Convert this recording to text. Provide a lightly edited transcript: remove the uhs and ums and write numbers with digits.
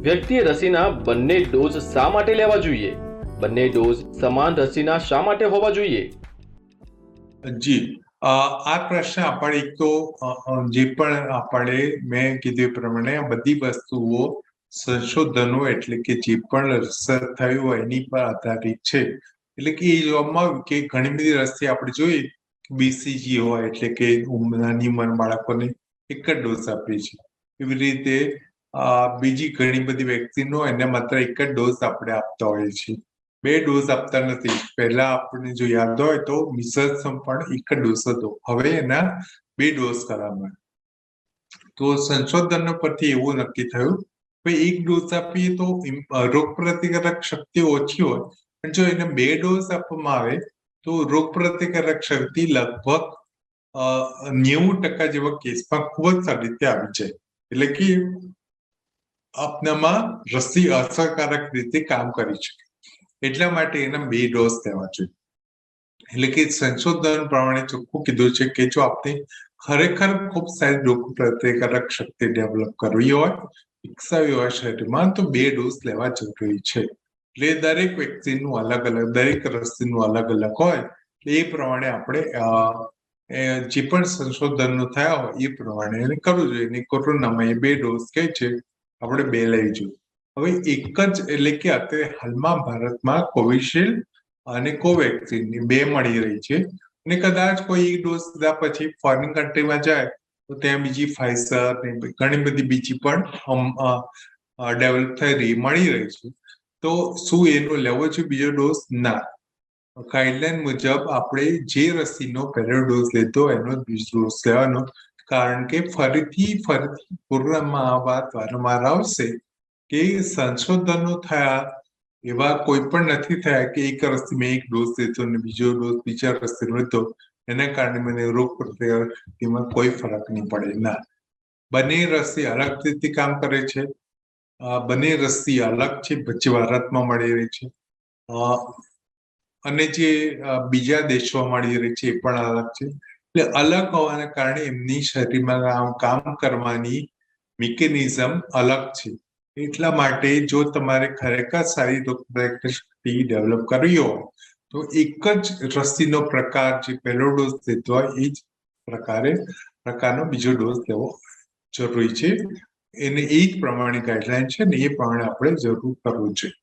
વ્યક્તિએ રસીના બંને ડોઝ શા માટે લેવા જોઈએ? બંને ડોઝ સમાન રસીના શા માટે હોવા જોઈએ? જી, આ પ્રશ્ન આપણે એક તો જે પણ આપણે મેં કીધું એ પ્રમાણે આ બધી વસ્તુઓ સંશોધનો એટલે કે જે પણ રિસર્ચ થયું હોય એની પર આધારિત છે. એટલે કે એ જોવામાં આવ્યું કે ઘણી બધી રસી આપણે જોઈએ BCG હોય એટલે કે નાની ઉંમર બાળકોને એક જ ડોઝ આપીએ છીએ. એવી રીતે બીજી ઘણી બધી વેક્સિનો એને માત્ર એક જ ડોઝ આપણે આપતા હોઈએ છીએ. 2 ડોઝ આપતા નથી. પહેલા આપણને જો યાદ હોય તો મિસલ્સનો પણ એક જ ડોઝ હતો. હવે એના 2 ડોઝ કરવામાં. તો સંશોધનો પરથી એવું નક્કી થયું કે એક ડોઝ આપીએ તો રોગ પ્રતિકારક શક્તિ ઓછી હોય, પણ જો એને 2 ડોઝ આપવામાં આવે તો રોગ પ્રતિકારક શક્તિ લગભગ 90% જેવા કેસમાં ખૂબ જ સારી રીતે આવી જાય. એટલે કે આપનામાં રસી અસરકારક રીતે કામ કરી શકે. એટલા માટે એના 2 ડોઝ લેવા જોઈએ. એટલે કે સંશોધન પ્રમાણે ચોખ્ખું કીધું છે કે જો આપણે ખરેખર ખૂબ સારી રોગ પ્રતિકારક શક્તિ ડેવલપ કરવી હોય, વિકસાવી હોય શરીરમાં, તો 2 ડોઝ લેવા જરૂરી છે. એટલે દરેક વેક્સિનનું અલગ અલગ, દરેક રસીનું અલગ અલગ હોય. એ પ્રમાણે આપણે જે પણ સંશોધનો થયા હોય એ પ્રમાણે એને કરવું જોઈએ. અને કોરોનામાં એ 2 ડોઝ કહે છે, આપણે 2 લેવી જોઈએ. હવે એક જ એટલે કે અત્યારે હાલમાં ભારતમાં કોવિશિલ્ડ અને કોવેક્સિન 2 મળી રહી છે. અને કદાચ કોઈ એક ડોઝ લીધા પછી ફોરેન કન્ટ્રીમાં જાય તો ત્યાં બીજી ફાઇઝર ને ઘણી બધી બીજી પણ ડેવલપ થઈ રહી મળી રહી છે. તો શું એનો લેવો જોઈએ બીજો ડોઝ? ના. ગાઈડલાઈન મુજબ આપણે જે રસીનો પહેલો ડોઝ લીધો એનો જ બીજો ડોઝ લેવાનો. કારણ કે ફરીથી કોરોનામાં આ વાત વારંવાર આવશે કે સંશોધનો થયા એવા કોઈ પણ નથી થયા કે એક રસી મેં એક ડોઝ લીધો અને બીજો ડોઝ બીજા રસીનો લીધો, એના કારણે મને રોગ પ્રતિકારક શક્તિમાં કોઈ ફરક નહીં પડે. ના, બંને રસી અલગ રીતે કામ કરે છે. બંને રસી અલગ છે, ભારતમાં મળી રહી છે. અને જે બીજા દેશોમાં મળી રહી છે એ પણ અલગ છે. એટલે અલગ હોવાના કારણે એમની શરીરમાં કામ કરવાની મિકેનિઝમ અલગ છે. એટલા માટે જો તમારે ખરેખર સારી રોગપ્રતિકારક શક્તિ ડેવલપ કરવી હોય તો એક જ રસીનો પ્રકાર, જે પહેલો ડોઝ લીધો હોય એ જ પ્રકારનો બીજો ડોઝ લેવો જરૂરી છે. એને એ જ પ્રમાણે ગાઈડલાઈન છે ને એ પ્રમાણે આપણે જરૂર કરવું જોઈએ.